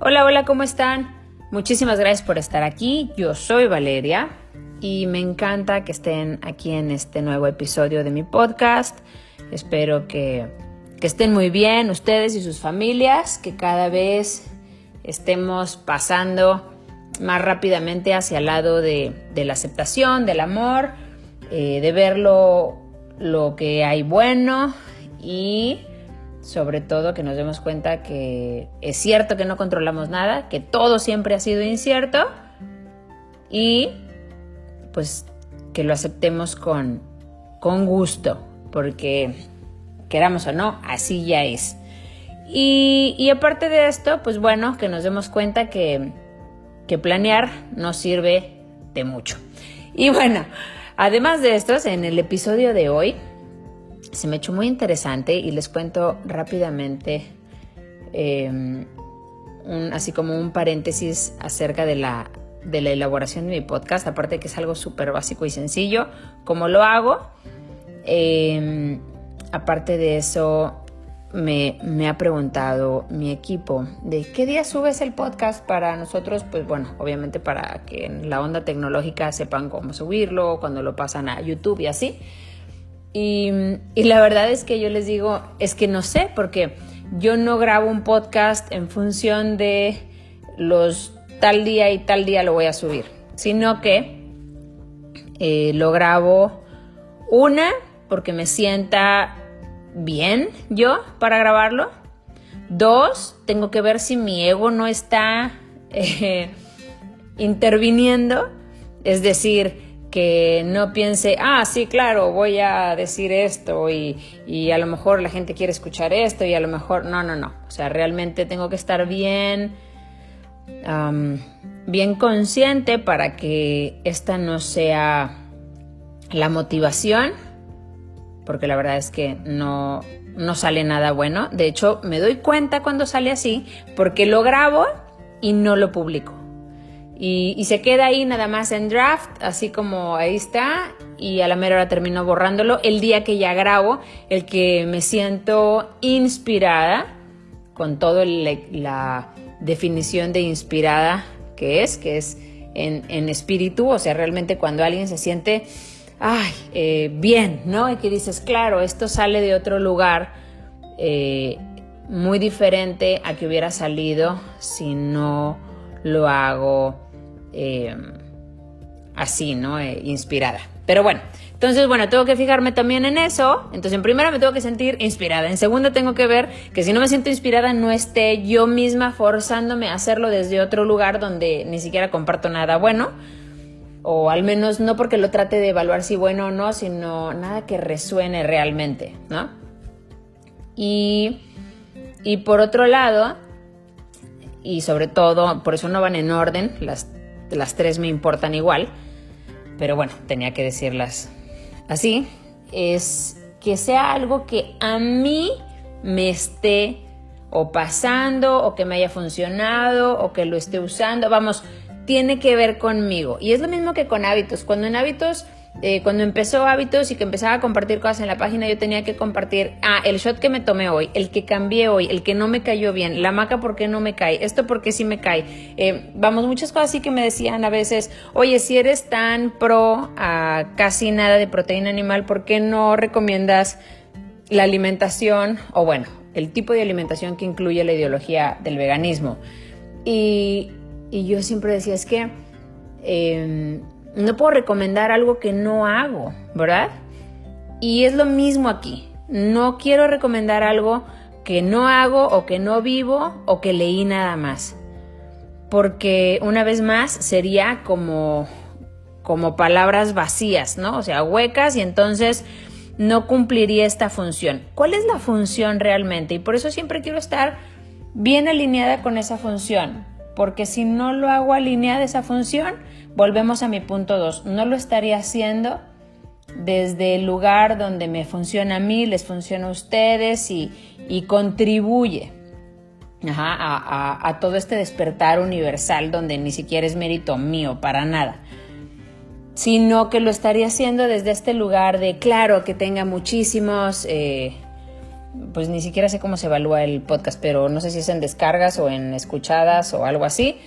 Hola, hola, ¿cómo están? Muchísimas gracias por estar aquí. Yo soy Valeria y me encanta que estén aquí en este nuevo episodio de mi podcast. Espero que estén muy bien ustedes y sus familias, que cada vez estemos pasando más rápidamente hacia el lado de la aceptación, del amor, de ver lo que hay bueno y sobre todo que nos demos cuenta que es cierto que no controlamos nada, que todo siempre ha sido incierto y pues que lo aceptemos con gusto, porque queramos o no, así ya es. Y aparte de esto, pues bueno, que nos demos cuenta que planear nos sirve de mucho. Y bueno, además de esto, en el episodio de hoy se me echó muy interesante y les cuento rápidamente así como un paréntesis acerca de la elaboración de mi podcast, aparte que es algo súper básico y sencillo, como lo hago. Aparte de eso, me ha preguntado mi equipo de qué día subes el podcast para nosotros, pues bueno, obviamente para que en la onda tecnológica sepan cómo subirlo, cuando lo pasan a YouTube y así. Y la verdad es que yo les digo, es que no sé, porque yo no grabo un podcast en función de los tal día y tal día lo voy a subir, sino que lo grabo porque me sienta bien yo para grabarlo. 2, tengo que ver si mi ego no está interviniendo, es decir, que no piense, sí, claro, voy a decir esto y a lo mejor la gente quiere escuchar esto y a lo mejor, no. O sea, realmente tengo que estar bien consciente para que esta no sea la motivación, porque la verdad es que no sale nada bueno. De hecho, me doy cuenta cuando sale así, porque lo grabo y no lo publico. Y se queda ahí nada más en draft, así como ahí está, y a la mera hora termino borrándolo. El día que ya grabo, el que me siento inspirada, con toda la definición de inspirada que es en espíritu, o sea, realmente cuando alguien se siente bien, ¿no? Y que dices, claro, esto sale de otro lugar muy diferente a que hubiera salido si no lo hago así, ¿no? Inspirada. Pero bueno, entonces, tengo que fijarme también en eso. Entonces, en primera me tengo que sentir inspirada. En segunda tengo que ver que si no me siento inspirada, no esté yo misma forzándome a hacerlo desde otro lugar donde ni siquiera comparto nada bueno. O al menos no porque lo trate de evaluar si bueno o no, sino nada que resuene realmente, ¿no? Y por otro lado, y sobre todo, por eso no van en orden, las 3 me importan igual, pero bueno, tenía que decirlas así, es que sea algo que a mí me esté o pasando, o que me haya funcionado, o que lo esté usando, tiene que ver conmigo. Y es lo mismo que con hábitos. Cuando empezó Hábitos y que empezaba a compartir cosas en la página, yo tenía que compartir, el shot que me tomé hoy, el que cambié hoy, el que no me cayó bien, la maca por qué no me cae, esto porque sí me cae. Muchas cosas así que me decían a veces, oye, si eres tan pro a casi nada de proteína animal, ¿por qué no recomiendas la alimentación o el tipo de alimentación que incluye la ideología del veganismo? Y yo siempre decía, es que no puedo recomendar algo que no hago, ¿verdad? Y es lo mismo aquí. No quiero recomendar algo que no hago o que no vivo o que leí nada más. Porque una vez más sería como palabras vacías, ¿no? O sea, huecas, y entonces no cumpliría esta función. ¿Cuál es la función realmente? Y por eso siempre quiero estar bien alineada con esa función. Porque si no lo hago alineada esa función, volvemos a mi punto 2. No lo estaría haciendo desde el lugar donde me funciona a mí, les funciona a ustedes y contribuye a todo este despertar universal donde ni siquiera es mérito mío para nada. Sino que lo estaría haciendo desde este lugar de, claro, que tenga muchísimos pues ni siquiera sé cómo se evalúa el podcast, pero no sé si es en descargas o en escuchadas o algo así,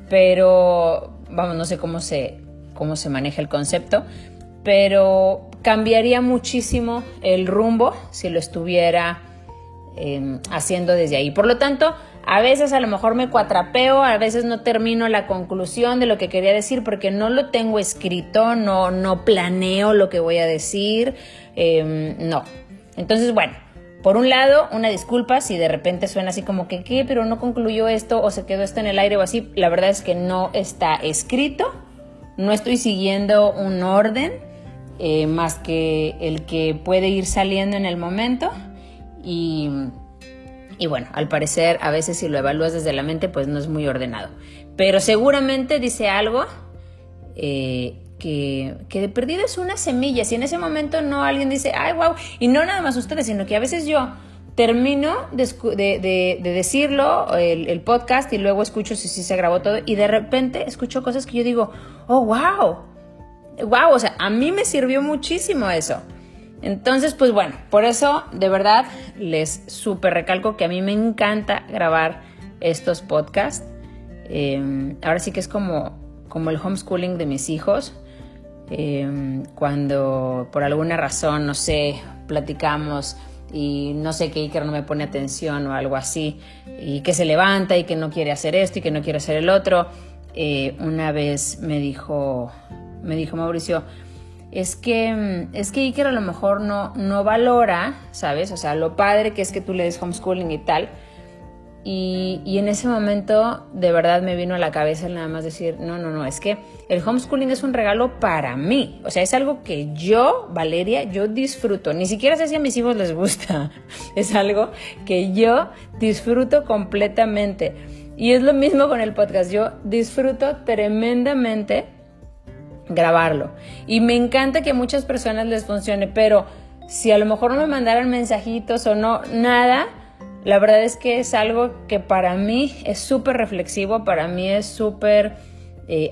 pero vamos, no sé cómo se maneja el concepto, pero cambiaría muchísimo el rumbo si lo estuviera haciendo desde ahí. Por lo tanto, a veces a lo mejor me cuatrapeo, a veces no termino la conclusión de lo que quería decir porque no lo tengo escrito, no planeo lo que voy a decir, no. Entonces, bueno, por un lado, una disculpa si de repente suena así como que ¿qué? Pero no concluyó esto o se quedó esto en el aire o así. La verdad es que no está escrito, no estoy siguiendo un orden más que el que puede ir saliendo en el momento y bueno, al parecer a veces si lo evalúas desde la mente pues no es muy ordenado, pero seguramente dice algo que de perdida es una semilla. Si en ese momento no alguien dice ay wow, y no nada más ustedes, sino que a veces yo termino de decirlo el podcast y luego escucho si se grabó todo y de repente escucho cosas que yo digo oh wow, o sea, a mí me sirvió muchísimo eso. Entonces, pues bueno, por eso de verdad les súper recalco que a mí me encanta grabar estos podcasts. Ahora sí que es como el homeschooling de mis hijos. Cuando por alguna razón, no sé, platicamos y no sé que Iker no me pone atención o algo así y que se levanta y que no quiere hacer esto y que no quiere hacer el otro. Una vez me dijo Mauricio, es que Iker a lo mejor no valora, ¿sabes? O sea, lo padre que es que tú le des homeschooling y tal. Y en ese momento de verdad me vino a la cabeza nada más decir, no, es que el homeschooling es un regalo para mí. O sea, es algo que yo, Valeria, yo disfruto. Ni siquiera sé si a mis hijos les gusta. Es algo que yo disfruto completamente. Y es lo mismo con el podcast. Yo disfruto tremendamente grabarlo. Y me encanta que a muchas personas les funcione, pero si a lo mejor no me mandaran mensajitos o no, nada, la verdad es que es algo que para mí es súper reflexivo, para mí es súper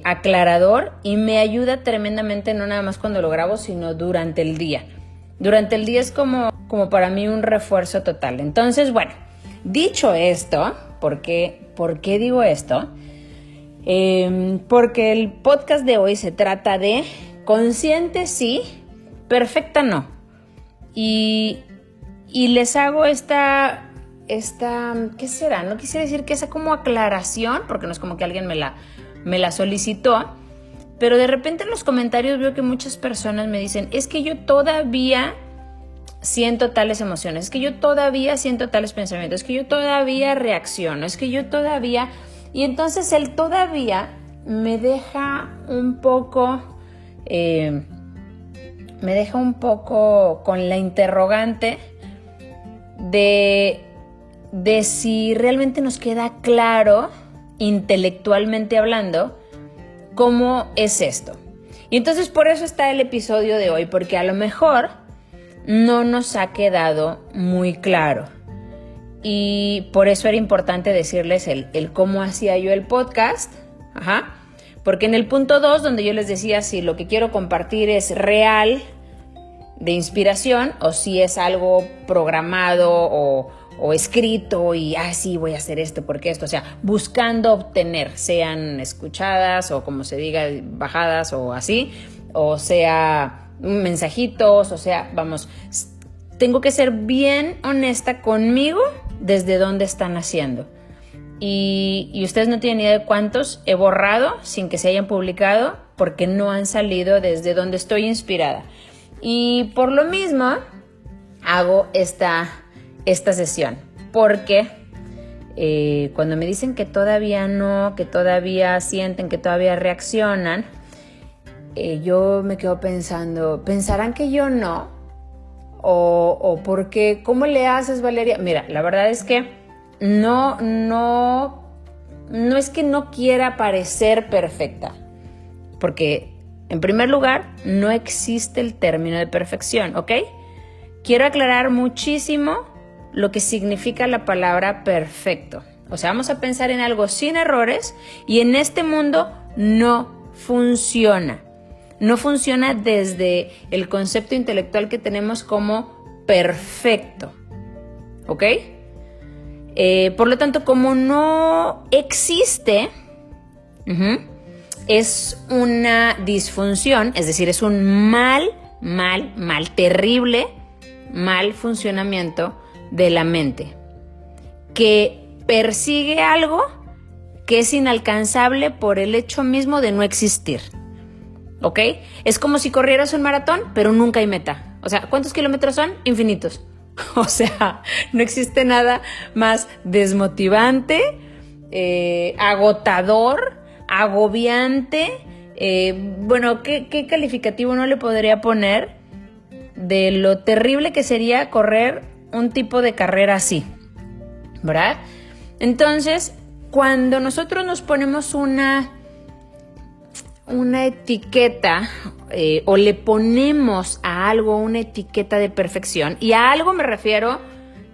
aclarador y me ayuda tremendamente, no nada más cuando lo grabo, sino durante el día. Durante el día es como para mí un refuerzo total. Entonces, bueno, dicho esto, ¿por qué digo esto? Porque el podcast de hoy se trata de consciente sí, perfecta no. Y les hago esta, ¿qué será? No quisiera decir que esa como aclaración, porque no es como que alguien me la solicitó, pero de repente en los comentarios veo que muchas personas me dicen, es que yo todavía siento tales emociones, es que yo todavía siento tales pensamientos, es que yo todavía reacciono, es que yo todavía... Y entonces el todavía me deja un poco con la interrogante de si realmente nos queda claro, intelectualmente hablando, cómo es esto. Y entonces por eso está el episodio de hoy, porque a lo mejor no nos ha quedado muy claro. Y por eso era importante decirles el cómo hacía yo el podcast. Porque en el punto 2, donde yo les decía si lo que quiero compartir es real, de inspiración, o si es algo programado o escrito y sí voy a hacer esto porque esto, o sea, buscando obtener, sean escuchadas o como se diga, bajadas o así, o sea, mensajitos, o sea, vamos, tengo que ser bien honesta conmigo desde dónde están haciendo. Y ustedes no tienen idea de cuántos he borrado sin que se hayan publicado porque no han salido desde donde estoy inspirada. Y por lo mismo hago esta sesión, porque cuando me dicen que todavía no, que todavía sienten, que todavía reaccionan, yo me quedo pensando, ¿pensarán que yo no? O porque, ¿cómo le haces, Valeria? Mira, la verdad es que no es que no quiera parecer perfecta, porque en primer lugar no existe el término de perfección, ¿ok? Quiero aclarar muchísimo lo que significa la palabra perfecto. O sea, vamos a pensar en algo sin errores y en este mundo no funciona. No funciona desde el concepto intelectual que tenemos como perfecto. ¿ok? Por lo tanto, como no existe, es una disfunción, es decir, es un terrible mal funcionamiento de la mente, que persigue algo que es inalcanzable por el hecho mismo de no existir, ¿ok? Es como si corrieras un maratón, pero nunca hay meta. O sea, ¿cuántos kilómetros son? Infinitos. O sea, no existe nada más desmotivante, agotador, agobiante. Bueno, ¿qué calificativo no le podría poner de lo terrible que sería correr un tipo de carrera así, ¿verdad? Entonces, cuando nosotros nos ponemos una etiqueta o le ponemos a algo una etiqueta de perfección, y a algo me refiero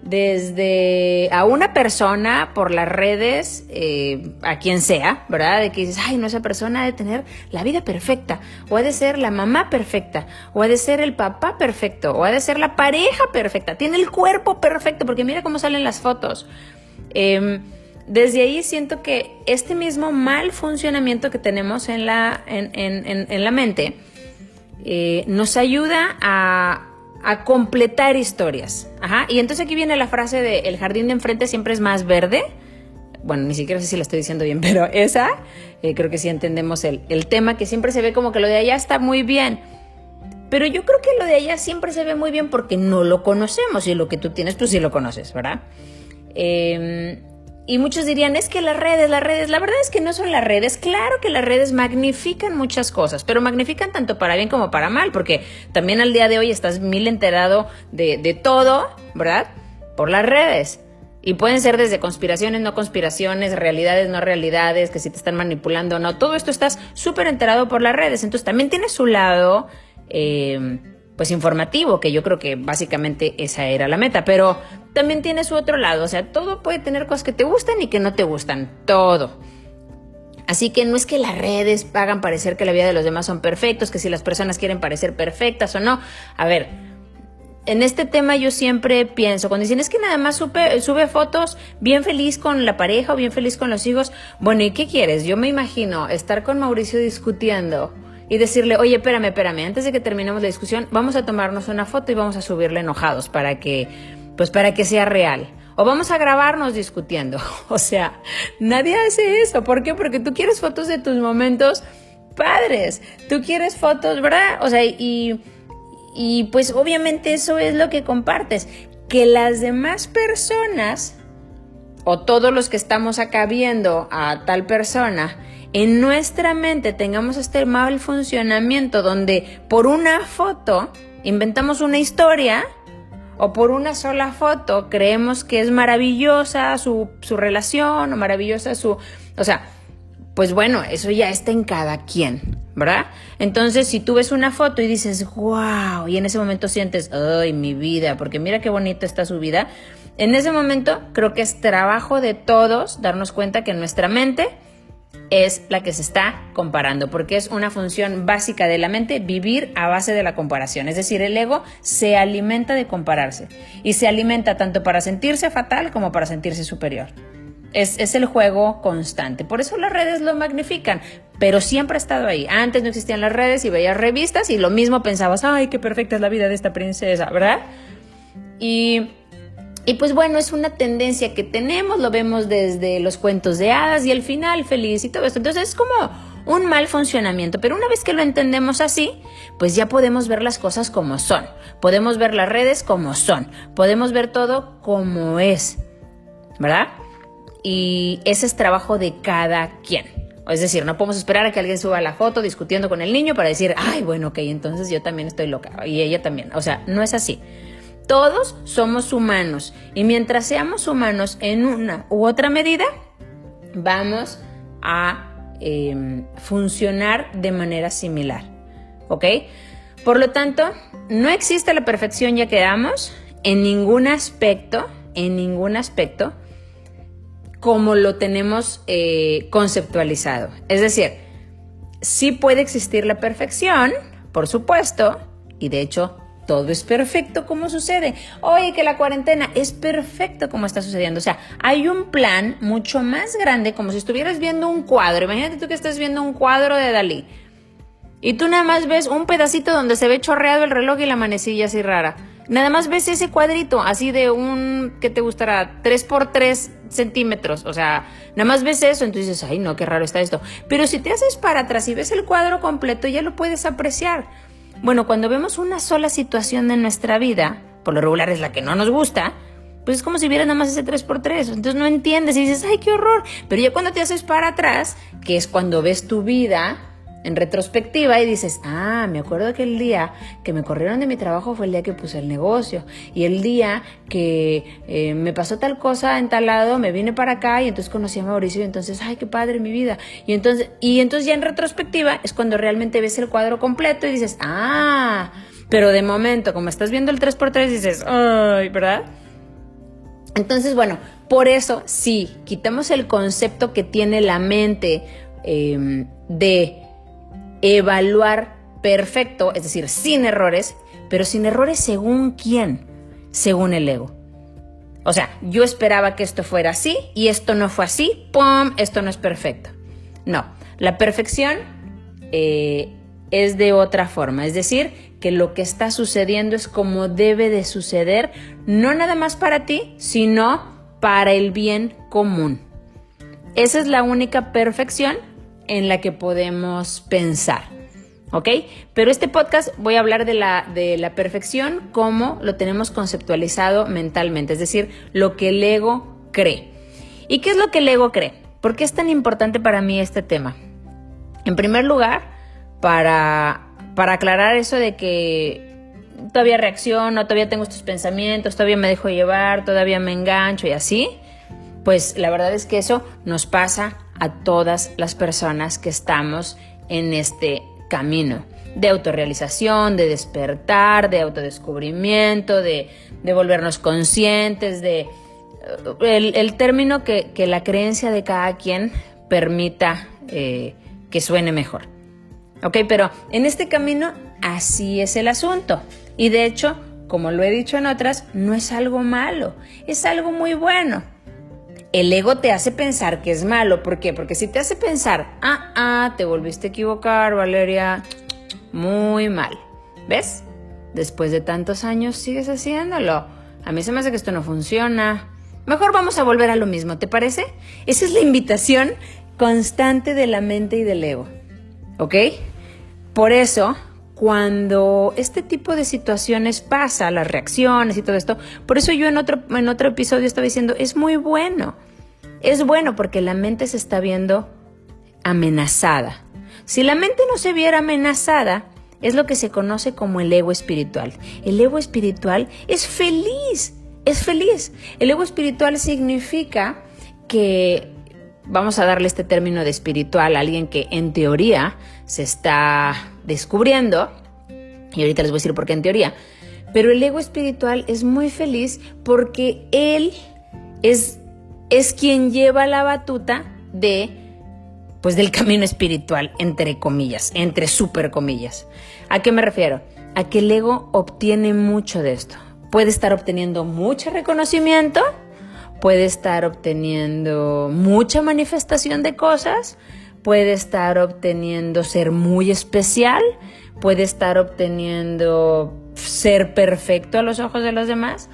desde a una persona por las redes, a quien sea, ¿verdad? De que dices, ay, no, esa persona ha de tener la vida perfecta, o ha de ser la mamá perfecta, o ha de ser el papá perfecto, o ha de ser la pareja perfecta, tiene el cuerpo perfecto, porque mira cómo salen las fotos. Desde ahí siento que este mismo mal funcionamiento que tenemos en la mente nos ayuda a completar historias. Ajá. Y entonces aquí viene la frase de el jardín de enfrente siempre es más verde. Bueno, ni siquiera sé si la estoy diciendo bien, pero esa, creo que sí entendemos el tema, que siempre se ve como que lo de allá está muy bien. Pero yo creo que lo de allá siempre se ve muy bien porque no lo conocemos, y lo que tú tienes, pues sí lo conoces, ¿verdad? Y muchos dirían, es que las redes, la verdad es que no son las redes. Claro que las redes magnifican muchas cosas, pero magnifican tanto para bien como para mal, porque también al día de hoy estás mil enterado de todo, ¿verdad? Por las redes. Y pueden ser desde conspiraciones, no conspiraciones, realidades, no realidades, que si te están manipulando o no. Todo esto estás súper enterado por las redes. Entonces también tiene su lado pues informativo, que yo creo que básicamente esa era la meta, pero también tiene su otro lado. O sea, todo puede tener cosas que te gustan y que no te gustan, todo. Así que no es que las redes hagan parecer que la vida de los demás son perfectos, que si las personas quieren parecer perfectas o no. A ver, en este tema yo siempre pienso, cuando dicen es que nada más sube fotos bien feliz con la pareja o bien feliz con los hijos. Bueno, ¿y qué quieres? Yo me imagino estar con Mauricio discutiendo y decirle, oye, espérame, antes de que terminemos la discusión, vamos a tomarnos una foto y vamos a subirla enojados para que sea real. O vamos a grabarnos discutiendo. O sea, nadie hace eso. ¿Por qué? Porque tú quieres fotos de tus momentos padres. Tú quieres fotos, ¿verdad? O sea, y pues obviamente eso es lo que compartes. Que las demás personas, o todos los que estamos acá viendo a tal persona, en nuestra mente tengamos este mal funcionamiento donde por una foto inventamos una historia, o por una sola foto creemos que es maravillosa su relación, o maravillosa o sea, pues bueno, eso ya está en cada quien, ¿verdad? Entonces, si tú ves una foto y dices, wow, y en ese momento sientes, ay, mi vida, porque mira qué bonito está su vida, en ese momento creo que es trabajo de todos darnos cuenta que nuestra mente es la que se está comparando, porque es una función básica de la mente vivir a base de la comparación. Es decir, el ego se alimenta de compararse, y se alimenta tanto para sentirse fatal como para sentirse superior. Es el juego constante. Por eso las redes lo magnifican, pero siempre ha estado ahí. Antes no existían las redes y veías revistas y lo mismo pensabas, ay, qué perfecta es la vida de esta princesa, ¿verdad? Y pues bueno, es una tendencia que tenemos, lo vemos desde los cuentos de hadas y el final feliz y todo esto. Entonces es como un mal funcionamiento, pero una vez que lo entendemos así, pues ya podemos ver las cosas como son, podemos ver las redes como son, podemos ver todo como es, ¿verdad? Y ese es trabajo de cada quien. Es decir, no podemos esperar a que alguien suba la foto discutiendo con el niño para decir, ay, bueno, ok, entonces yo también estoy loca y ella también. O sea, no es así. Todos somos humanos, y mientras seamos humanos en una u otra medida, vamos a funcionar de manera similar, ¿ok? Por lo tanto, no existe la perfección, ya quedamos, en ningún aspecto, como lo tenemos conceptualizado. Es decir, sí puede existir la perfección, por supuesto, y de hecho todo es perfecto como sucede. Oye, que la cuarentena es perfecto como está sucediendo. O sea, hay un plan mucho más grande, como si estuvieras viendo un cuadro. Imagínate tú que estás viendo un cuadro de Dalí y tú nada más ves un pedacito donde se ve chorreado el reloj y la manecilla así rara. Nada más ves ese cuadrito así de un, ¿qué te gustará? 3 por 3 centímetros. O sea, nada más ves eso, entonces dices, ay no, qué raro está esto. Pero si te haces para atrás y ves el cuadro completo, ya lo puedes apreciar. Bueno, cuando vemos una sola situación de nuestra vida, por lo regular es la que no nos gusta, pues es como si vieras nada más ese 3 por 3. Entonces no entiendes y dices, ay, qué horror. Pero ya cuando te haces para atrás, que es cuando ves tu vida en retrospectiva y dices, me acuerdo que el día que me corrieron de mi trabajo fue el día que puse el negocio, y el día que me pasó tal cosa en tal lado, me vine para acá y entonces conocí a Mauricio y entonces, ay, qué padre mi vida. Y entonces ya en retrospectiva es cuando realmente ves el cuadro completo y dices, pero de momento, como estás viendo el 3 por 3, dices, ay, ¿verdad? Entonces, bueno, por eso, sí, quitamos el concepto que tiene la mente de evaluar perfecto, es decir, sin errores, pero sin errores según quién, según el ego. O sea, yo esperaba que esto fuera así y esto no fue así, ¡pum!, esto no es perfecto. No, la perfección es de otra forma, es decir, que lo que está sucediendo es como debe de suceder, no nada más para ti, sino para el bien común. Esa es la única perfección en la que podemos pensar, ¿ok? Pero este podcast voy a hablar de la perfección como lo tenemos conceptualizado mentalmente, es decir, lo que el ego cree. ¿Y qué es lo que el ego cree? ¿Por qué es tan importante para mí este tema? En primer lugar, para aclarar eso de que todavía reacciono, todavía tengo estos pensamientos, todavía me dejo llevar, todavía me engancho y así, pues la verdad es que eso nos pasa a todas las personas que estamos en este camino de autorrealización, de despertar, de autodescubrimiento, de volvernos conscientes, de el término que la creencia de cada quien permita que suene mejor. ¿Ok? Pero en este camino así es el asunto. Y de hecho, como lo he dicho en otras, no es algo malo, es algo muy bueno. El ego te hace pensar que es malo. ¿Por qué? Porque si te hace pensar, te volviste a equivocar, Valeria, muy mal. ¿Ves? Después de tantos años sigues haciéndolo. A mí se me hace que esto no funciona. Mejor vamos a volver a lo mismo, ¿te parece? Esa es la invitación constante de la mente y del ego. ¿Ok? Por eso, cuando este tipo de situaciones pasa, las reacciones y todo esto, por eso yo en otro episodio estaba diciendo, es muy bueno. Es bueno porque la mente se está viendo amenazada. Si la mente no se viera amenazada, es lo que se conoce como el ego espiritual. El ego espiritual es feliz, es feliz. El ego espiritual significa que, vamos a darle este término de espiritual a alguien que en teoría se está descubriendo, y ahorita les voy a decir por qué en teoría, pero el ego espiritual es muy feliz porque él es quien lleva la batuta del camino espiritual, entre comillas, entre super comillas. ¿A qué me refiero? A que el ego obtiene mucho de esto. Puede estar obteniendo mucho reconocimiento, puede estar obteniendo mucha manifestación de cosas, puede estar obteniendo ser muy especial, puede estar obteniendo ser perfecto a los ojos de los demás,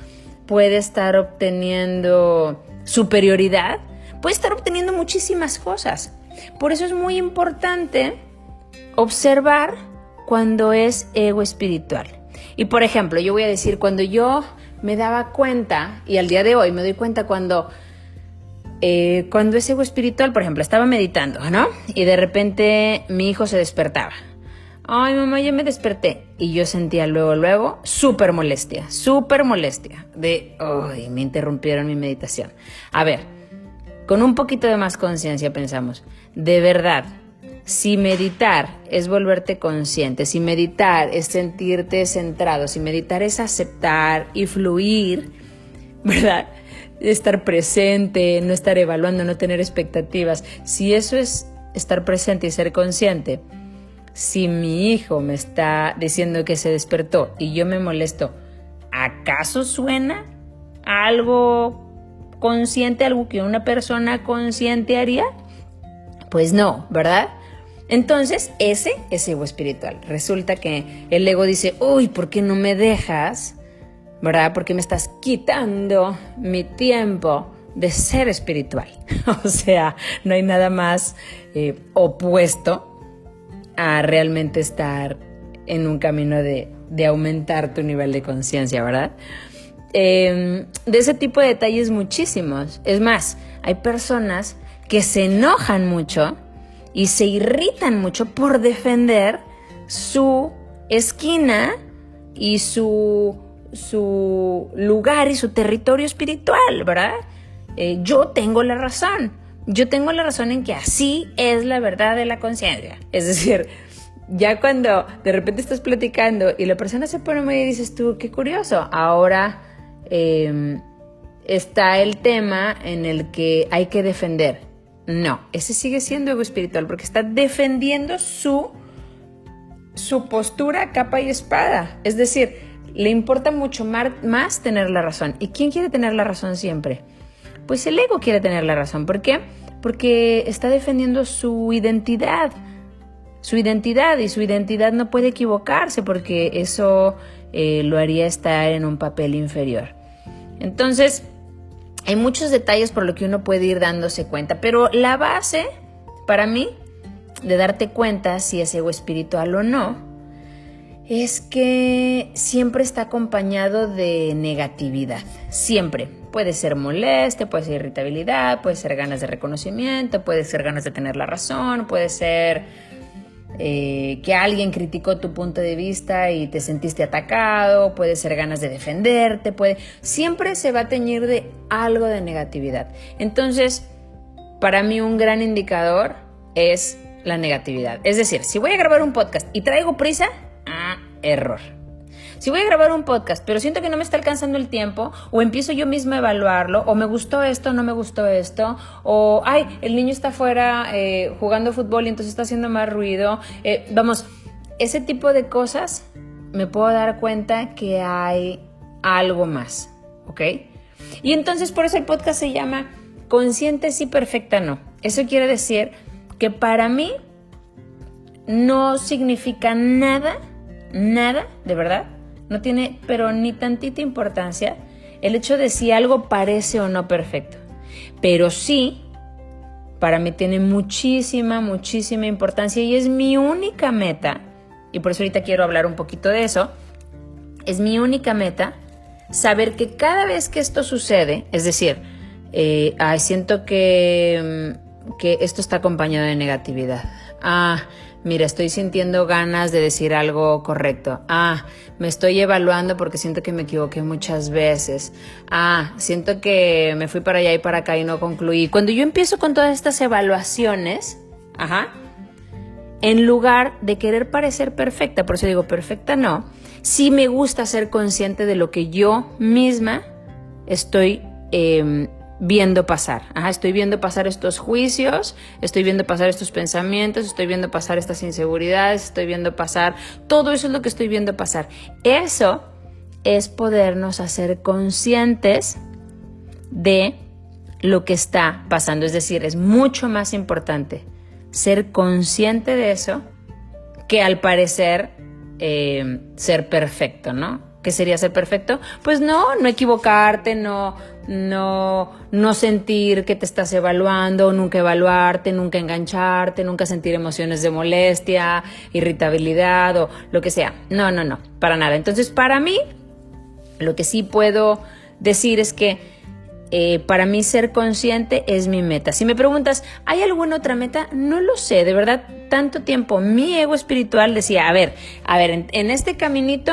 puede estar obteniendo superioridad, puede estar obteniendo muchísimas cosas. Por eso es muy importante observar cuando es ego espiritual. Y por ejemplo, yo voy a decir, cuando yo me daba cuenta, y al día de hoy me doy cuenta cuando es ego espiritual, por ejemplo, estaba meditando, ¿no? Y de repente mi hijo se despertaba. Ay, mamá, ya me desperté. Y yo sentía luego súper molestia me interrumpieron mi meditación. A ver, con un poquito de más conciencia pensamos, de verdad, si meditar es volverte consciente, si meditar es sentirte centrado, si meditar es aceptar y fluir, ¿verdad? Estar presente, no estar evaluando, no tener expectativas. Si eso es estar presente y ser consciente, si mi hijo me está diciendo que se despertó y yo me molesto, ¿acaso suena a algo consciente, algo que una persona consciente haría? Pues no, ¿verdad? Entonces, ese es ego espiritual. Resulta que el ego dice, uy, ¿por qué no me dejas? ¿Verdad? ¿Por qué me estás quitando mi tiempo de ser espiritual? O sea, no hay nada más opuesto a realmente estar en un camino de aumentar tu nivel de conciencia, ¿verdad? De ese tipo de detalles muchísimos. Es más, hay personas que se enojan mucho y se irritan mucho por defender su esquina y su lugar y su territorio espiritual, ¿verdad? Yo tengo la razón en que así es la verdad de la conciencia. Es decir, ya cuando de repente estás platicando y la persona se pone muy y dices tú, qué curioso, ahora está el tema en el que hay que defender. No, ese sigue siendo ego espiritual porque está defendiendo su postura capa y espada. Es decir, le importa mucho más tener la razón. ¿Y quién quiere tener la razón siempre? Pues el ego quiere tener la razón. ¿Por qué? Porque está defendiendo su identidad. Su identidad, y su identidad no puede equivocarse porque eso lo haría estar en un papel inferior. Entonces, hay muchos detalles por lo que uno puede ir dándose cuenta, pero la base, para mí, de darte cuenta si es ego espiritual o no, es que siempre está acompañado de negatividad, siempre. Puede ser molestia, puede ser irritabilidad, puede ser ganas de reconocimiento, puede ser ganas de tener la razón, puede ser que alguien criticó tu punto de vista y te sentiste atacado, puede ser ganas de defenderte, siempre se va a teñir de algo de negatividad. Entonces, para mí un gran indicador es la negatividad. Es decir, si voy a grabar un podcast y traigo prisa, error. Si voy a grabar un podcast, pero siento que no me está alcanzando el tiempo, o empiezo yo misma a evaluarlo, o me gustó esto, no me gustó esto, o el niño está afuera jugando fútbol y entonces está haciendo más ruido. Ese tipo de cosas me puedo dar cuenta que hay algo más, ¿ok? Y entonces por eso el podcast se llama Consciente sí, perfecta no. Eso quiere decir que para mí no significa nada, de verdad. No tiene, pero ni tantita importancia el hecho de si algo parece o no perfecto. Pero sí, para mí tiene muchísima importancia y es mi única meta, y por eso ahorita quiero hablar un poquito de eso, es mi única meta saber que cada vez que esto sucede, es decir, siento que esto está acompañado de negatividad. Mira, estoy sintiendo ganas de decir algo correcto. Me estoy evaluando porque siento que me equivoqué muchas veces. Siento que me fui para allá y para acá y no concluí. Cuando yo empiezo con todas estas evaluaciones, en lugar de querer parecer perfecta, por eso digo perfecta no, sí me gusta ser consciente de lo que yo misma estoy viendo pasar. Estoy viendo pasar estos juicios, estoy viendo pasar estos pensamientos, estoy viendo pasar estas inseguridades, estoy viendo pasar, todo eso es lo que estoy viendo pasar. Eso es podernos hacer conscientes de lo que está pasando. Es decir, es mucho más importante ser consciente de eso que al parecer ser perfecto, ¿no? ¿Qué sería ser perfecto? Pues no equivocarte, no sentir que te estás evaluando, nunca evaluarte, nunca engancharte, nunca sentir emociones de molestia, irritabilidad o lo que sea. No, para nada. Entonces, para mí, lo que sí puedo decir es que para mí ser consciente es mi meta. Si me preguntas, ¿hay alguna otra meta? No lo sé, de verdad, tanto tiempo mi ego espiritual decía, a ver, en este caminito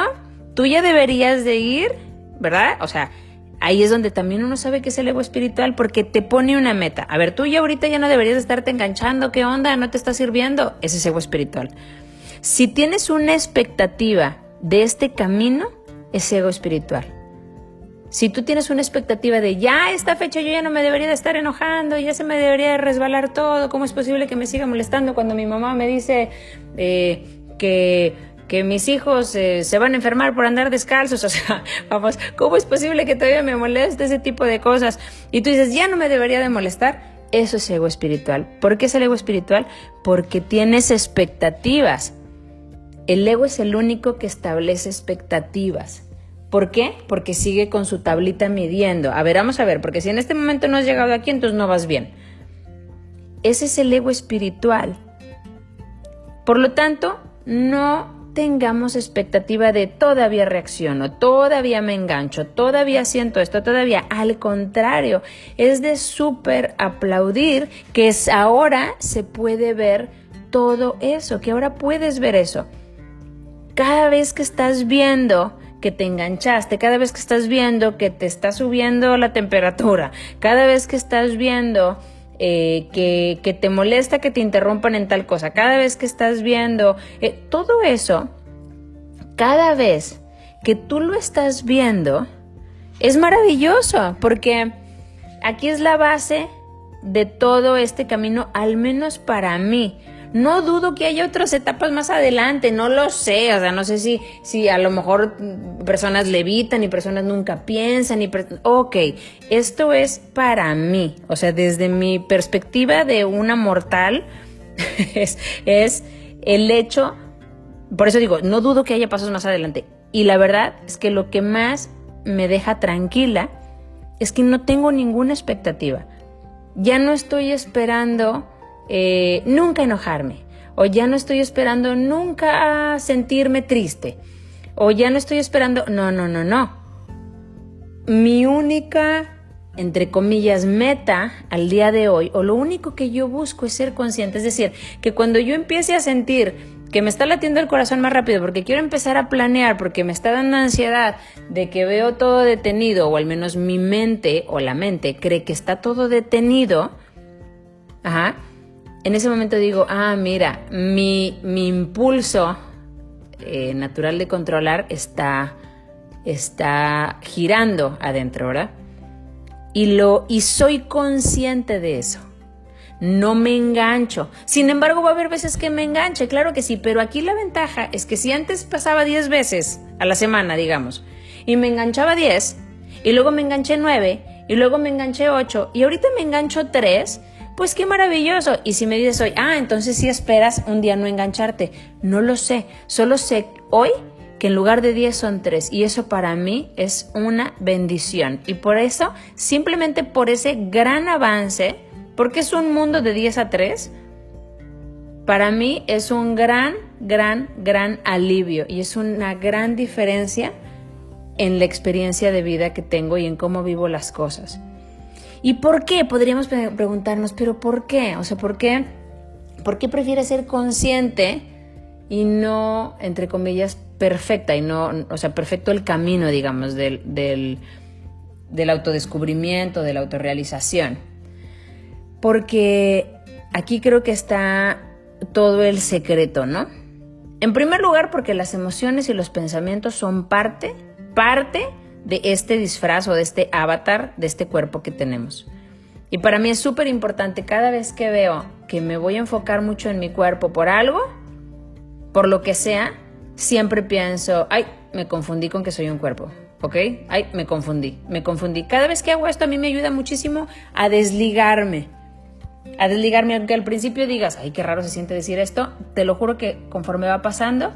tú ya deberías de ir, ¿verdad? O sea, ahí es donde también uno sabe que es el ego espiritual porque te pone una meta. A ver, tú ya ahorita ya no deberías de estarte enganchando, ¿qué onda? ¿No te está sirviendo? Ese es ego espiritual. Si tienes una expectativa de este camino, es ego espiritual. Si tú tienes una expectativa de ya esta fecha yo ya no me debería de estar enojando, ya se me debería de resbalar todo, ¿cómo es posible que me siga molestando cuando mi mamá me dice que mis hijos se van a enfermar por andar descalzos? O sea, vamos, ¿cómo es posible que todavía me moleste ese tipo de cosas? Y tú dices, ya no me debería de molestar. Eso es ego espiritual. ¿Por qué es el ego espiritual? Porque tienes expectativas. El ego es el único que establece expectativas. ¿Por qué? Porque sigue con su tablita midiendo. A ver, vamos a ver, porque si en este momento no has llegado aquí, entonces no vas bien. Ese es el ego espiritual. Por lo tanto, no tengamos expectativa de todavía reacciono, todavía me engancho, todavía siento esto, todavía. Al contrario, es de súper aplaudir que ahora se puede ver todo eso, que ahora puedes ver eso. Cada vez que estás viendo que te enganchaste, cada vez que estás viendo que te está subiendo la temperatura, cada vez que estás viendo que te molesta que te interrumpan en tal cosa, cada vez que estás viendo todo eso, cada vez que tú lo estás viendo, es maravilloso, porque aquí es la base de todo este camino, al menos para mí. No dudo que haya otras etapas más adelante, no lo sé, o sea, no sé si a lo mejor personas levitan y personas nunca piensan. Ok, esto es para mí, o sea, desde mi perspectiva de una mortal, es el hecho, por eso digo, no dudo que haya pasos más adelante. Y la verdad es que lo que más me deja tranquila es que no tengo ninguna expectativa. Ya no estoy esperando nunca enojarme, o ya no estoy esperando nunca sentirme triste, o ya no estoy esperando, no. Mi única, entre comillas, meta al día de hoy, o lo único que yo busco es ser consciente, es decir, que cuando yo empiece a sentir que me está latiendo el corazón más rápido porque quiero empezar a planear, porque me está dando ansiedad de que veo todo detenido, o al menos mi mente o la mente cree que está todo detenido, en ese momento digo, mira, mi impulso natural de controlar está girando adentro, ¿verdad? Y soy consciente de eso. No me engancho. Sin embargo, va a haber veces que me enganche, claro que sí, pero aquí la ventaja es que si antes pasaba 10 veces a la semana, digamos, y me enganchaba 10, y luego me enganché 9, y luego me enganché 8, y ahorita me engancho 3, pues qué maravilloso. Y si me dices hoy, entonces sí esperas un día no engancharte. No lo sé, solo sé hoy que en lugar de 10 son 3, y eso para mí es una bendición. Y por eso, simplemente por ese gran avance, porque es un mundo de 10 a 3, para mí es un gran alivio, y es una gran diferencia en la experiencia de vida que tengo y en cómo vivo las cosas. ¿Y por qué? Podríamos preguntarnos, ¿pero por qué? O sea, ¿por qué prefieres ser consciente y no, entre comillas, perfecta? Y no, o sea, perfecto el camino, digamos, del autodescubrimiento, de la autorrealización. Porque aquí creo que está todo el secreto, ¿no? En primer lugar, porque las emociones y los pensamientos son parte de este disfraz o de este avatar, de este cuerpo que tenemos. Y para mí es súper importante, cada vez que veo que me voy a enfocar mucho en mi cuerpo por algo, por lo que sea, siempre pienso, me confundí con que soy un cuerpo, ¿ok? Me confundí. Cada vez que hago esto a mí me ayuda muchísimo a desligarme, aunque al principio digas, qué raro se siente decir esto, te lo juro que conforme va pasando,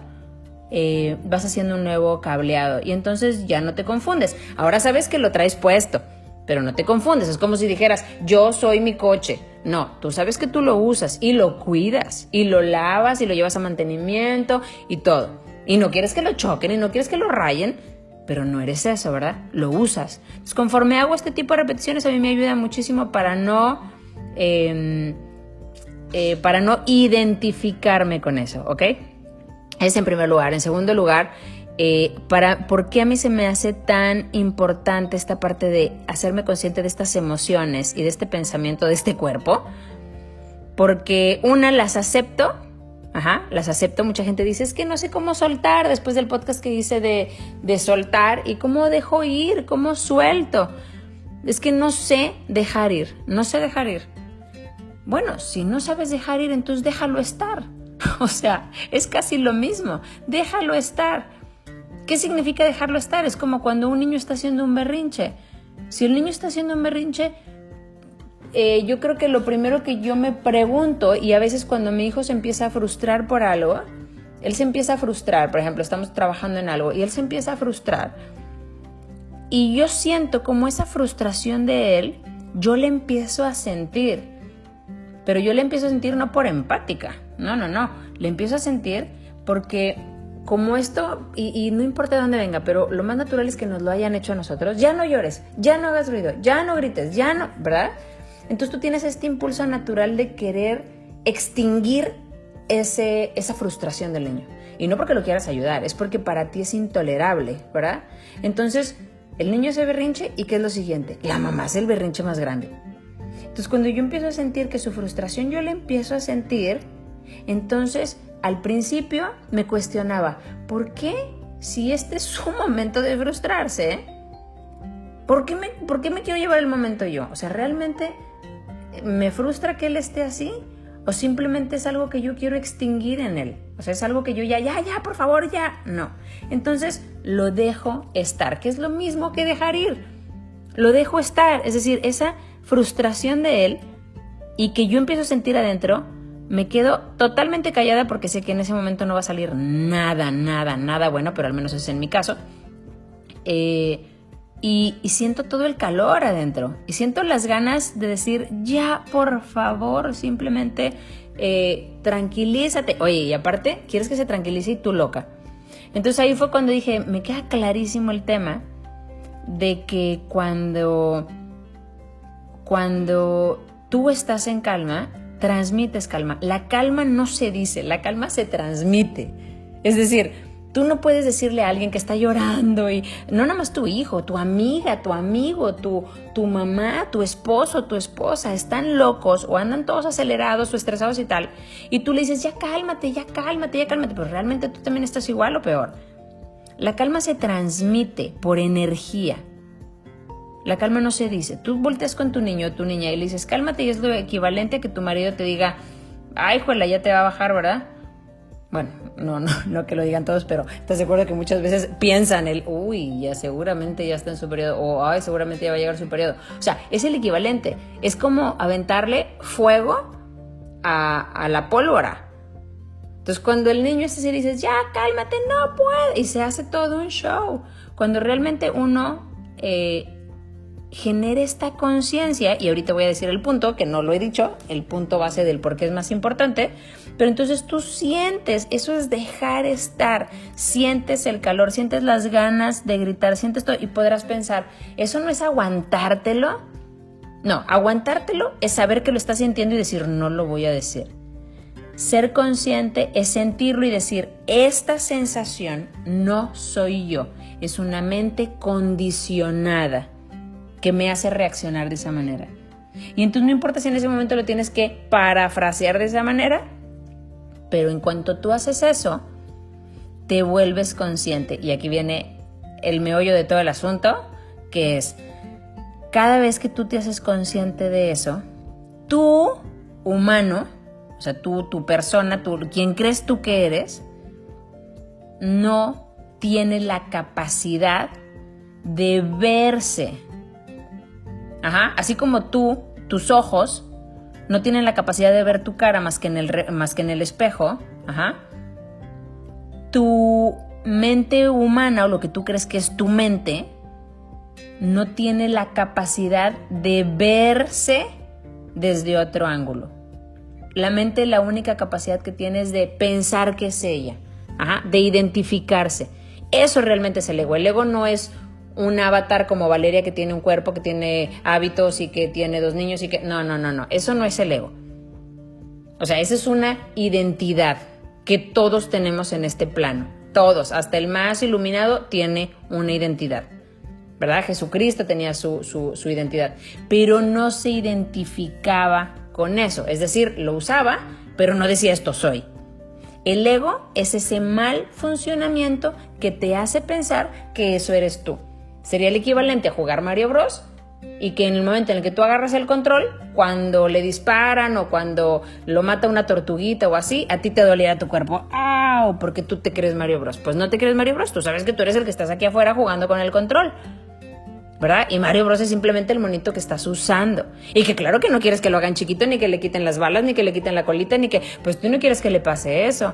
vas haciendo un nuevo cableado y entonces ya no te confundes. Ahora sabes que lo traes puesto, pero no te confundes. Es como si dijeras, yo soy mi coche. No, tú sabes que tú lo usas y lo cuidas y lo lavas y lo llevas a mantenimiento y todo. Y no quieres que lo choquen y no quieres que lo rayen, pero no eres eso, ¿verdad? Lo usas. Entonces, conforme hago este tipo de repeticiones, a mí me ayuda muchísimo para no identificarme con eso, ¿ok? Es en primer lugar. En segundo lugar, ¿por qué a mí se me hace tan importante esta parte de hacerme consciente de estas emociones y de este pensamiento de este cuerpo? Porque las acepto, Ajá, las acepto. Mucha gente dice, es que no sé cómo soltar, después del podcast que hice de soltar, y cómo dejo ir, cómo suelto. Es que no sé dejar ir, no sé dejar ir. Bueno, si no sabes dejar ir, entonces déjalo estar. O sea, es casi lo mismo, déjalo estar. ¿Qué significa dejarlo estar? Es como cuando un niño está haciendo un berrinche. Si el niño está haciendo un berrinche, yo creo que lo primero que yo me pregunto, y a veces cuando mi hijo se empieza a frustrar por algo, él se empieza a frustrar, por ejemplo, estamos trabajando en algo y él se empieza a frustrar, y yo siento como esa frustración de él, yo le empiezo a sentir, pero yo le empiezo a sentir no por empática, no, le empiezo a sentir porque como esto, y no importa de dónde venga, pero lo más natural es que nos lo hayan hecho a nosotros. Ya no llores, ya no hagas ruido, ya no grites, ya no, ¿verdad? Entonces tú tienes este impulso natural de querer extinguir esa frustración del niño. Y no porque lo quieras ayudar, es porque para ti es intolerable, ¿verdad? Entonces el niño se berrinche, ¿y qué es lo siguiente? La mamá es el berrinche más grande. Entonces cuando yo empiezo a sentir que su frustración yo la empiezo a sentir, entonces al principio me cuestionaba, ¿por qué si este es su momento de frustrarse? ¿Por qué me quiero llevar el momento yo? O sea, ¿realmente me frustra que él esté así? ¿O simplemente es algo que yo quiero extinguir en él? O sea, es algo que yo ya, por favor, ya. No. Entonces lo dejo estar, que es lo mismo que dejar ir. Lo dejo estar, es decir, esa frustración de él y que yo empiezo a sentir adentro, me quedo totalmente callada porque sé que en ese momento no va a salir nada bueno, pero al menos es en mi caso. Y siento todo el calor adentro. Y siento las ganas de decir, ya, por favor, simplemente tranquilízate. Oye, y aparte, ¿quieres que se tranquilice y tú loca? Entonces ahí fue cuando dije, me queda clarísimo el tema de que cuando tú estás en calma, transmites calma. La calma no se dice, la calma se transmite. Es decir, tú no puedes decirle a alguien que está llorando, y no nada más tu hijo, tu amiga, tu amigo, tu mamá, tu esposo, tu esposa, están locos o andan todos acelerados o estresados y tal, y tú le dices, ya cálmate, pero realmente tú también estás igual o peor. La calma se transmite por energía. La calma no se dice. Tú volteas con tu niño o tu niña y le dices, cálmate, y es lo equivalente a que tu marido te diga, ay, juela, ya te va a bajar, ¿verdad? Bueno, no que lo digan todos, pero ¿estás de acuerdo que muchas veces piensan uy, ya seguramente ya está en su periodo, o ay, seguramente ya va a llegar su periodo? O sea, es el equivalente. Es como aventarle fuego a la pólvora. Entonces, cuando el niño es así, le dices, ya, cálmate, no puede, y se hace todo un show. Cuando realmente uno genere esta conciencia, y ahorita voy a decir el punto, que no lo he dicho, el punto base del por qué es más importante, pero entonces tú sientes, eso es dejar estar, sientes el calor, sientes las ganas de gritar, sientes todo, y podrás pensar, ¿eso no es aguantártelo? No, aguantártelo es saber que lo estás sintiendo y decir, no lo voy a decir. Ser consciente es sentirlo y decir, esta sensación no soy yo, es una mente condicionada que me hace reaccionar de esa manera. Y entonces no importa si en ese momento lo tienes que parafrasear de esa manera, pero en cuanto tú haces eso, te vuelves consciente. Y aquí viene el meollo de todo el asunto, que es, cada vez que tú te haces consciente de eso, tú, humano, o sea, tu persona, quien crees tú que eres, no tiene la capacidad de verse. Ajá, así como tus ojos no tienen la capacidad de ver tu cara más que en el espejo. Ajá. Tu mente humana, o lo que tú crees que es tu mente, no tiene la capacidad de verse desde otro ángulo. La mente, la única capacidad que tiene es de pensar que es ella. Ajá, de identificarse. Eso realmente es el ego. El ego no es un avatar como Valeria, que tiene un cuerpo, que tiene hábitos y que tiene 2 niños y que... No. Eso no es el ego. O sea, esa es una identidad que todos tenemos en este plano. Todos, hasta el más iluminado tiene una identidad. ¿Verdad? Jesucristo tenía su identidad. Pero no se identificaba con eso. Es decir, lo usaba, pero no decía esto soy. El ego es ese mal funcionamiento que te hace pensar que eso eres tú. Sería el equivalente a jugar Mario Bros. Y que en el momento en el que tú agarras el control, cuando le disparan o cuando lo mata una tortuguita o así, a ti te doliera tu cuerpo. ¡Au! Porque tú te crees Mario Bros. Pues no te crees Mario Bros. Tú sabes que tú eres el que estás aquí afuera jugando con el control, ¿verdad? Y Mario Bros. Es simplemente el monito que estás usando. Y que claro que no quieres que lo hagan chiquito, ni que le quiten las balas, ni que le quiten la colita, ni que... Pues tú no quieres que le pase eso.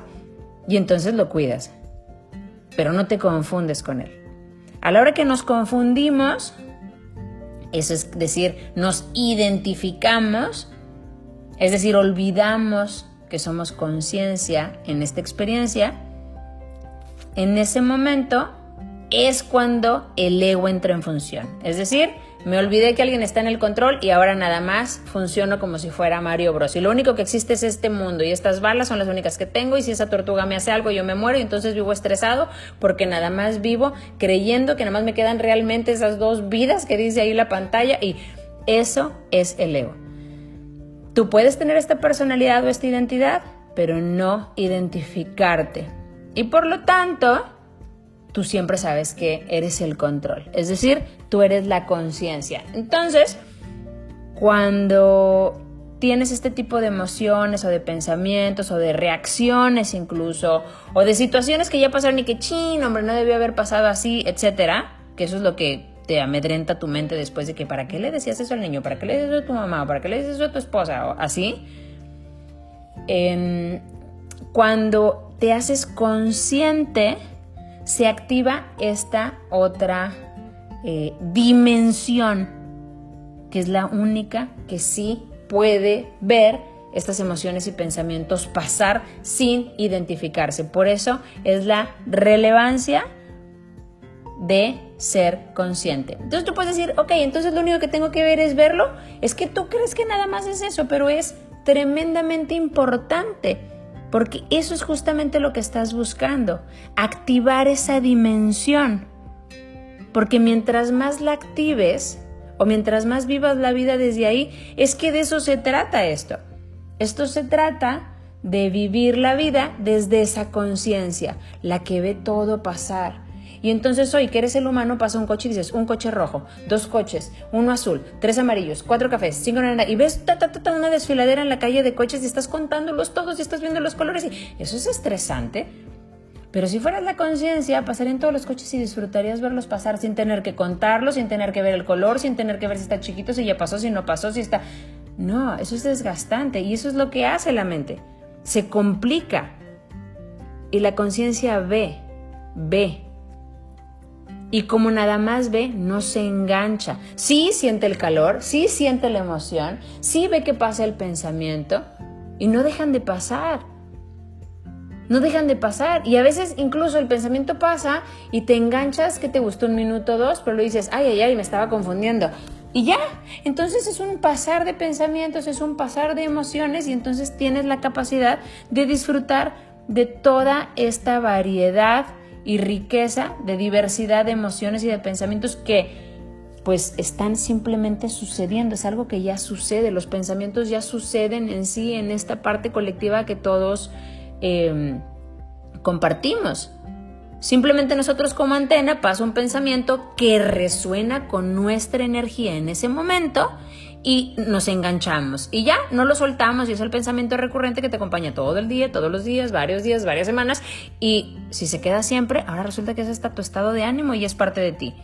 Y entonces lo cuidas. Pero no te confundes con él. A la hora que nos confundimos... Eso es decir, nos identificamos, es decir, olvidamos que somos conciencia en esta experiencia. En ese momento es cuando el ego entra en función. Es decir, me olvidé que alguien está en el control y ahora nada más funciono como si fuera Mario Bros. Y lo único que existe es este mundo y estas balas son las únicas que tengo y si esa tortuga me hace algo yo me muero y entonces vivo estresado porque nada más vivo creyendo que nada más me quedan realmente esas 2 vidas que dice ahí la pantalla y eso es el ego. Tú puedes tener esta personalidad o esta identidad, pero no identificarte. Y por lo tanto... tú siempre sabes que eres el control, es decir, tú eres la conciencia. Entonces, cuando tienes este tipo de emociones o de pensamientos o de reacciones incluso, o de situaciones que ya pasaron y que, chin, hombre, no debió haber pasado así, etcétera, que eso es lo que te amedrenta tu mente después de que, ¿para qué le decías eso al niño? ¿Para qué le decías eso a tu mamá? ¿Para qué le decías eso a tu esposa? O así. Cuando te haces consciente... se activa esta otra dimensión, que es la única que sí puede ver estas emociones y pensamientos pasar sin identificarse. Por eso es la relevancia de ser consciente. Entonces tú puedes decir, ok, entonces lo único que tengo que ver es verlo. Es que tú crees que nada más es eso, pero es tremendamente importante. Porque eso es justamente lo que estás buscando, activar esa dimensión. Porque mientras más la actives o mientras más vivas la vida desde ahí, es que de eso se trata esto. Esto se trata de vivir la vida desde esa conciencia, la que ve todo pasar. Y entonces hoy que eres el humano pasa un coche y dices, un coche rojo, 2 coches, 1 azul, 3 amarillos, 4 cafés, 5 naranjas, y ves una desfiladera en la calle de coches y estás contándolos todos y estás viendo los colores y eso es estresante. Pero si fueras la conciencia, pasarían todos los coches y disfrutarías verlos pasar sin tener que contarlos, sin tener que ver el color, sin tener que ver si está chiquito, si ya pasó, si no pasó, si está... No, eso es desgastante y eso es lo que hace la mente. Se complica y la conciencia ve. Y como nada más ve, no se engancha. Sí siente el calor, sí siente la emoción, sí ve que pasa el pensamiento y no dejan de pasar. No dejan de pasar. Y a veces incluso el pensamiento pasa y te enganchas que te gustó 1 minuto, 2, pero lo dices, ay, me estaba confundiendo. Y ya, entonces es un pasar de pensamientos, es un pasar de emociones y entonces tienes la capacidad de disfrutar de toda esta variedad y riqueza de diversidad de emociones y de pensamientos que pues están simplemente sucediendo, es algo que ya sucede, los pensamientos ya suceden en sí, en esta parte colectiva que todos compartimos. Simplemente nosotros como antena pasa un pensamiento que resuena con nuestra energía en ese momento y nos enganchamos y ya no lo soltamos y es el pensamiento recurrente que te acompaña todo el día, todos los días, varias semanas y si se queda siempre, ahora resulta que es hasta tu estado de ánimo y es parte de ti.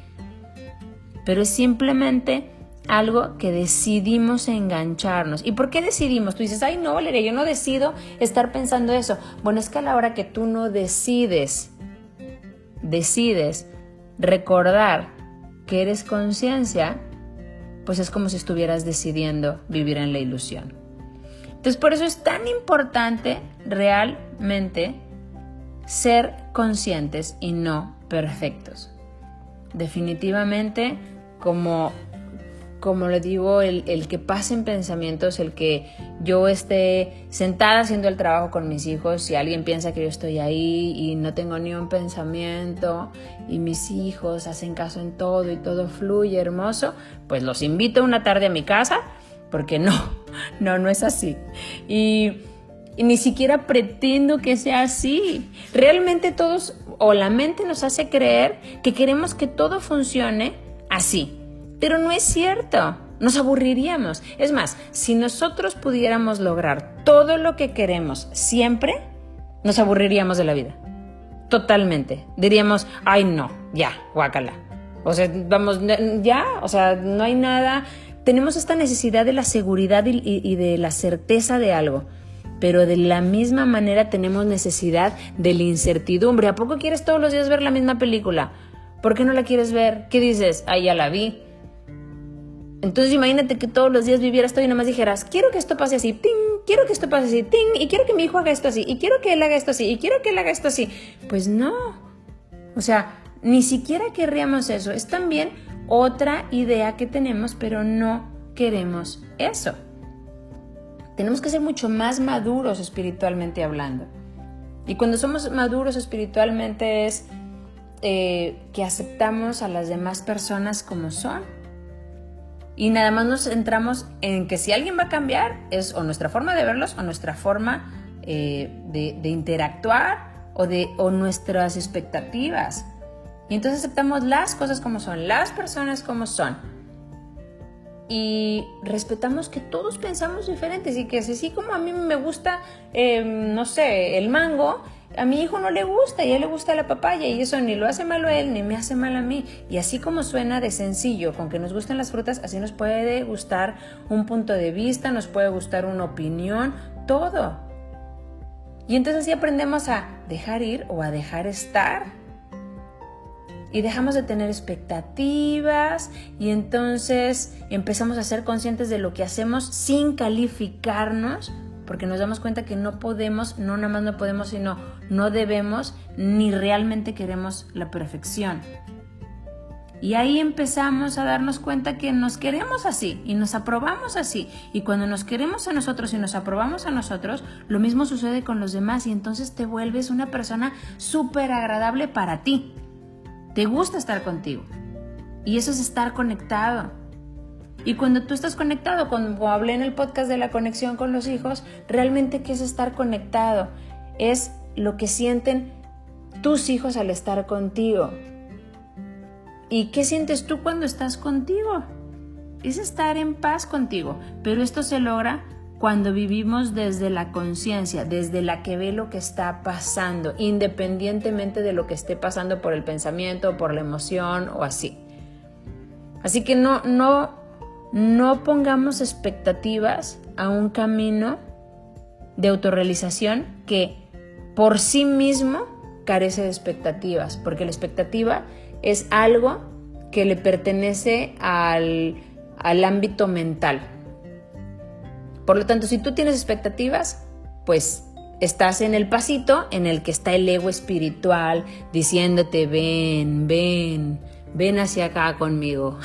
Pero es simplemente algo que decidimos engancharnos. ¿Y por qué decidimos? Tú dices, ay no, Valeria, yo no decido estar pensando eso. Bueno, es que a la hora que tú no decides recordar que eres conciencia, pues es como si estuvieras decidiendo vivir en la ilusión. Entonces, por eso es tan importante realmente ser conscientes y no perfectos. Definitivamente, como le digo, el que pasen pensamientos, el que yo esté sentada haciendo el trabajo con mis hijos, si alguien piensa que yo estoy ahí y no tengo ni un pensamiento y mis hijos hacen caso en todo y todo fluye hermoso, pues los invito una tarde a mi casa, porque no es así. Y Y ni siquiera pretendo que sea así. Realmente todos, o la mente nos hace creer que queremos que todo funcione así. Pero no es cierto. Nos aburriríamos. Es más, si nosotros pudiéramos lograr todo lo que queremos siempre, nos aburriríamos de la vida. Totalmente. Diríamos, ay no, ya, guácala. O sea, vamos, ya, o sea, no hay nada. Tenemos esta necesidad de la seguridad y de la certeza de algo. Pero de la misma manera tenemos necesidad de la incertidumbre. ¿A poco quieres todos los días ver la misma película? ¿Por qué no la quieres ver? ¿Qué dices? Ah, ya la vi. Entonces imagínate que todos los días vivieras todo y nada más dijeras, quiero que esto pase así, ting, quiero que esto pase así, ting, y quiero que mi hijo haga esto así, y quiero que él haga esto así, y quiero que él haga esto así. Pues no. O sea, ni siquiera querríamos eso. Es también otra idea que tenemos, pero no queremos eso. Tenemos que ser mucho más maduros espiritualmente hablando. Y cuando somos maduros espiritualmente es que aceptamos a las demás personas como son. Y nada más nos centramos en que si alguien va a cambiar es o nuestra forma de verlos o nuestra forma de interactuar o nuestras expectativas. Y entonces aceptamos las cosas como son, las personas como son. Y respetamos que todos pensamos diferentes y que así como a mí me gusta, no sé, el mango, a mi hijo no le gusta y a él le gusta la papaya y eso ni lo hace malo a él ni me hace mal a mí. Y así como suena de sencillo, con que nos gusten las frutas, así nos puede gustar un punto de vista, nos puede gustar una opinión, todo. Y entonces así aprendemos a dejar ir o a dejar estar. Y dejamos de tener expectativas y entonces empezamos a ser conscientes de lo que hacemos sin calificarnos, porque nos damos cuenta que no podemos, no nada más no podemos, sino no debemos ni realmente queremos la perfección. Y ahí empezamos a darnos cuenta que nos queremos así y nos aprobamos así. Y cuando nos queremos a nosotros y nos aprobamos a nosotros, lo mismo sucede con los demás y entonces te vuelves una persona súper agradable para ti. Te gusta estar contigo. Y eso es estar conectado. Y cuando tú estás conectado, como hablé en el podcast de la conexión con los hijos, realmente ¿qué es estar conectado? Es lo que sienten tus hijos al estar contigo. ¿Y qué sientes tú cuando estás contigo? Es estar en paz contigo. Pero esto se logra cuando vivimos desde la conciencia, desde la que ve lo que está pasando, independientemente de lo que esté pasando por el pensamiento, por la emoción o así. Así que no pongamos expectativas a un camino de autorrealización que por sí mismo carece de expectativas, porque la expectativa es algo que le pertenece al ámbito mental. Por lo tanto, si tú tienes expectativas, pues estás en el pasito en el que está el ego espiritual diciéndote ven hacia acá conmigo.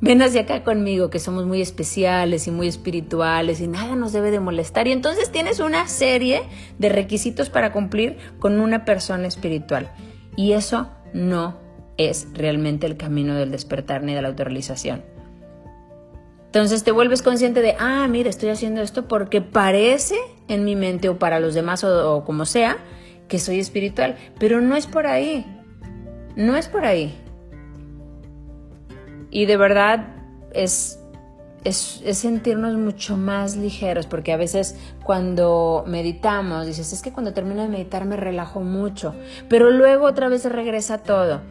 Ven hacia acá conmigo, que somos muy especiales y muy espirituales y nada nos debe de molestar. Y entonces tienes una serie de requisitos para cumplir con una persona espiritual. Y eso no es realmente el camino del despertar ni de la autorrealización. Entonces te vuelves consciente de, mira, estoy haciendo esto porque parece en mi mente o para los demás o como sea que soy espiritual, pero no es por ahí, no es por ahí. Y de verdad es sentirnos mucho más ligeros, porque a veces cuando meditamos dices, es que cuando termino de meditar me relajo mucho, pero luego otra vez regresa todo.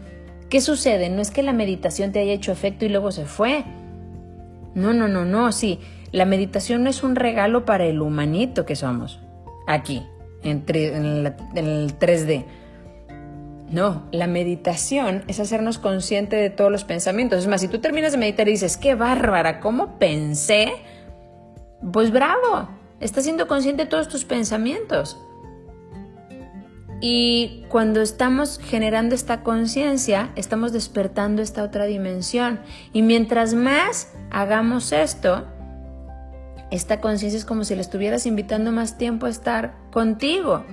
¿Qué sucede? No es que la meditación te haya hecho efecto y luego se fue. No, sí, la meditación no es un regalo para el humanito que somos, aquí, en el 3D. No, la meditación es hacernos consciente de todos los pensamientos. Es más, si tú terminas de meditar y dices, ¡qué bárbara! ¿Cómo pensé? Pues bravo, estás siendo consciente de todos tus pensamientos. Y cuando estamos generando esta conciencia, estamos despertando esta otra dimensión. Y mientras más hagamos esto, esta conciencia es como si le estuvieras invitando más tiempo a estar contigo.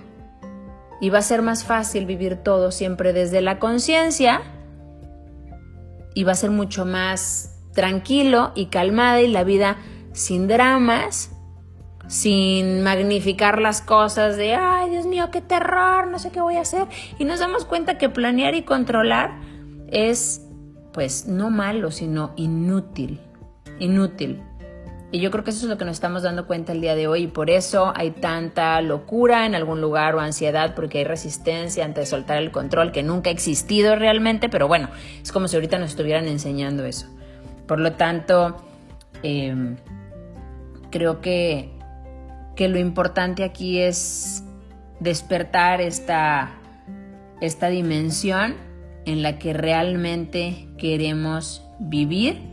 Y va a ser más fácil vivir todo siempre desde la conciencia. Y va a ser mucho más tranquilo y calmada y la vida sin dramas. sin magnificar las cosas de, ay, Dios mío, qué terror, no sé qué voy a hacer. Y nos damos cuenta que planear y controlar es, pues, no malo, sino inútil. Y yo creo que eso es lo que nos estamos dando cuenta el día de hoy, y por eso hay tanta locura en algún lugar o ansiedad, porque hay resistencia ante soltar el control que nunca ha existido realmente, pero bueno, es como si ahorita nos estuvieran enseñando eso. Por lo tanto, creo que lo importante aquí es despertar esta dimensión en la que realmente queremos vivir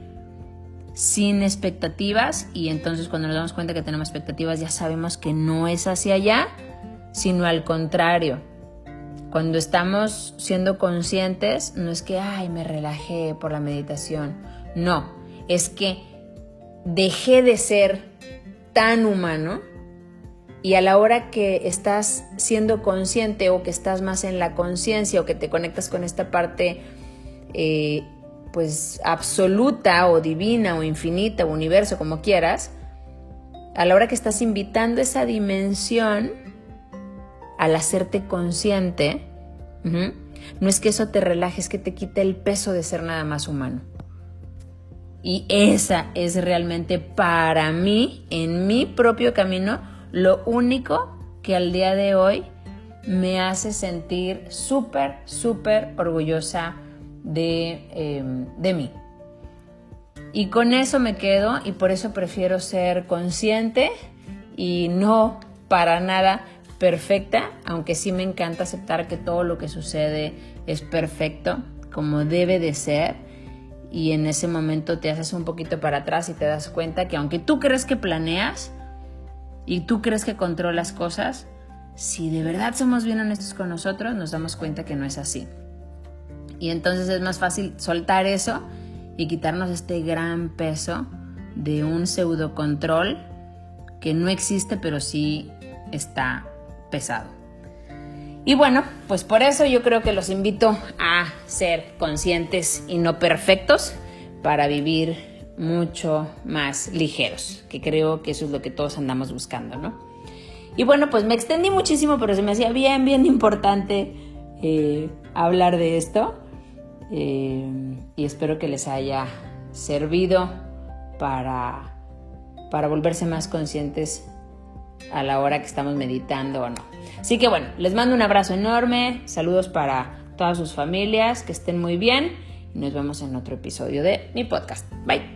sin expectativas, y entonces cuando nos damos cuenta que tenemos expectativas ya sabemos que no es hacia allá, sino al contrario. Cuando estamos siendo conscientes, no es que ay, me relajé por la meditación, no, es que dejé de ser tan humano, y a la hora que estás siendo consciente o que estás más en la conciencia o que te conectas con esta parte pues absoluta o divina o infinita o universo, como quieras, a la hora que estás invitando esa dimensión al hacerte consciente, no es que eso te relaje, es que te quite el peso de ser nada más humano. Y esa es realmente para mí, en mi propio camino, lo único que al día de hoy me hace sentir súper, súper orgullosa de mí. Y con eso me quedo, y por eso prefiero ser consciente y no para nada perfecta, aunque sí me encanta aceptar que todo lo que sucede es perfecto, como debe de ser. Y en ese momento te haces un poquito para atrás y te das cuenta que aunque tú crees que planeas y tú crees que controlas cosas, si de verdad somos bien honestos con nosotros, nos damos cuenta que no es así. Y entonces es más fácil soltar eso y quitarnos este gran peso de un pseudo control que no existe, pero sí está pesado. Y bueno, pues por eso yo creo que los invito a ser conscientes y no perfectos para vivir mucho más ligeros, que creo que eso es lo que todos andamos buscando, ¿no? Y bueno, pues me extendí muchísimo, pero se me hacía bien importante hablar de esto. Y espero que les haya servido para volverse más conscientes a la hora que estamos meditando o no. Así que bueno, les mando un abrazo enorme, saludos para todas sus familias, que estén muy bien, y nos vemos en otro episodio de mi podcast. Bye.